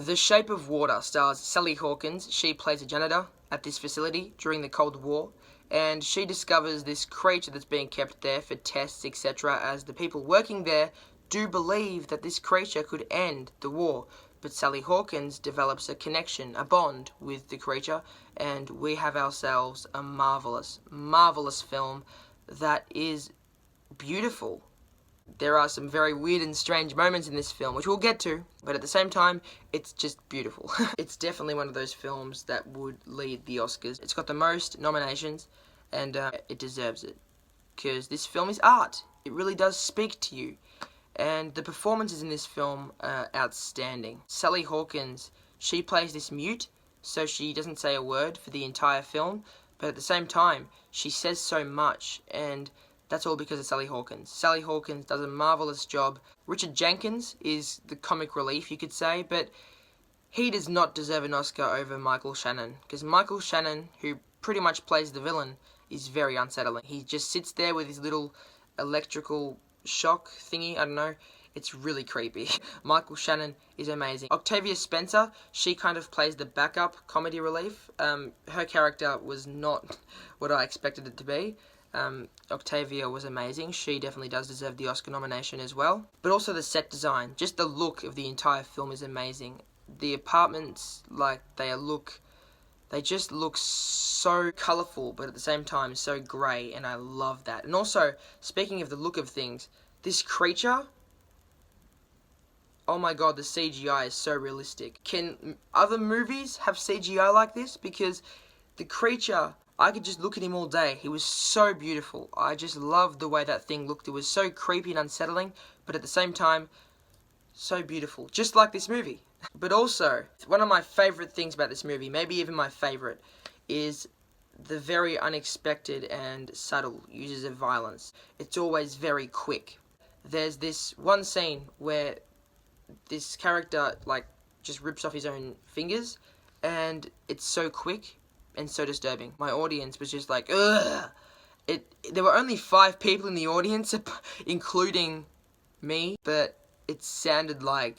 The Shape of Water stars Sally Hawkins. She plays a janitor at this facility during the Cold War, and she discovers this creature that's being kept there for tests, etc., as the people working there do believe that this creature could end the war. But Sally Hawkins develops a connection, a bond with the creature, and we have ourselves a marvelous, marvelous film that is beautiful. There are some very weird and strange moments in this film, which we'll get to, but at the same time, it's just beautiful. It's definitely one of those films that would lead the Oscars. It's got the most nominations, and it deserves it, because this film is art. It really does speak to you, and the performances in this film are outstanding. Sally Hawkins, she plays this mute, so she doesn't say a word for the entire film, but at the same time, she says so much, and that's all because of Sally Hawkins. Sally Hawkins does a marvelous job. Richard Jenkins is the comic relief, you could say, but he does not deserve an Oscar over Michael Shannon, because Michael Shannon, who pretty much plays the villain, is very unsettling. He just sits there with his little electrical shock thingy, I don't know. It's really creepy. Michael Shannon is amazing. Octavia Spencer, she kind of plays the backup comedy relief. Her character was not what I expected it to be. Octavia was amazing. She definitely does deserve the Oscar nomination as well. But also the set design, just the look of the entire film is amazing. The apartments, like, they just look so colourful, but at the same time so grey, and I love that. And also, speaking of the look of things, this creature, oh my god, the CGI is so realistic. Can other movies have CGI like this? Because the creature, I could just look at him all day. He was so beautiful. I just loved the way that thing looked. It was so creepy and unsettling, but at the same time, so beautiful. Just like this movie. But also, one of my favourite things about this movie, maybe even my favourite, is the very unexpected and subtle uses of violence. It's always very quick. There's this one scene where this character, like, just rips off his own fingers, and it's so quick and so disturbing. My audience was just like, ugh! There were only 5 people in the audience, including me, but it sounded like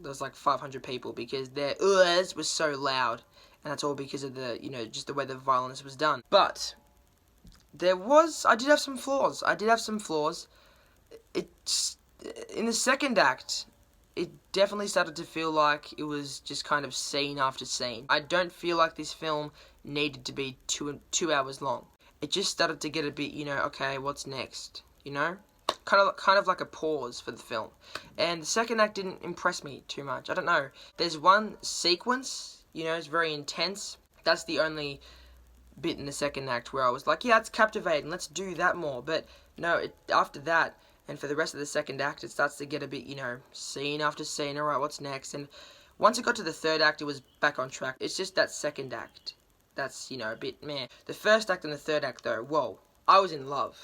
there was like 500 people, because their uhs was so loud, and that's all because of the, just the way the violence was done. But I did have some flaws. It's in the second act, it definitely started to feel like it was just kind of scene after scene. I don't feel like this film needed to be 2 hours long. It just started to get a bit, okay, what's next? Kind of like a pause for the film. And the second act didn't impress me too much. I don't know. There's one sequence, it's very intense. That's the only bit in the second act where I was like, yeah, it's captivating, let's do that more. But no, after that, and for the rest of the second act, it starts to get a bit, scene after scene, alright, what's next? And once it got to the third act, it was back on track. It's just that second act that's, a bit meh. The first act and the third act, though, whoa, I was in love.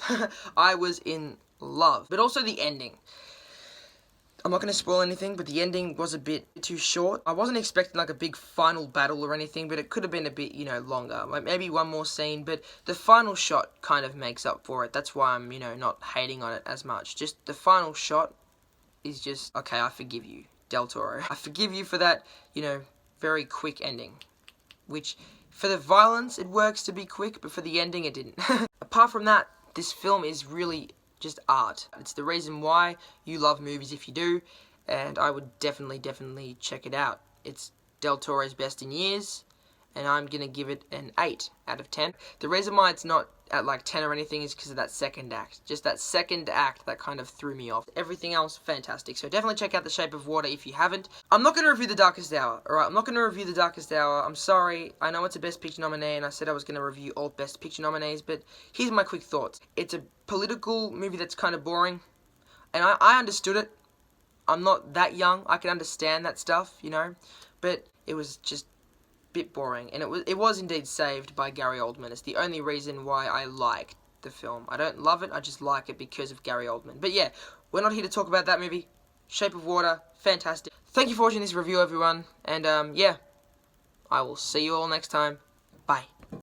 I was in love. But also the ending. I'm not going to spoil anything, but the ending was a bit too short. I wasn't expecting like a big final battle or anything, but it could have been a bit, longer. Like maybe one more scene, but the final shot kind of makes up for it. That's why I'm, not hating on it as much. Just the final shot is just, okay, I forgive you, Del Toro. I forgive you for that, very quick ending. Which, for the violence, it works to be quick, but for the ending, it didn't. Apart from that, this film is really just art. It's the reason why you love movies if you do, and I would definitely check it out. It's Del Toro's best in years, and I'm gonna give it an 8 out of 10. The reason why it's not at like 10 or anything is because of that second act. Just that second act that kind of threw me off. Everything else, fantastic. So definitely check out The Shape of Water if you haven't. I'm not going to review The Darkest Hour, alright? I'm not going to review The Darkest Hour. I'm sorry. I know it's a Best Picture nominee, and I said I was going to review all Best Picture nominees, but here's my quick thoughts. It's a political movie that's kind of boring, and I understood it. I'm not that young. I can understand that stuff, but it was just bit boring, and it was indeed saved by Gary Oldman. It's the only reason why I liked the film. I don't love it, I just like it because of Gary Oldman. But yeah, we're not here to talk about that movie. Shape of Water, fantastic. Thank you for watching this review, everyone, and yeah, I will see you all next time.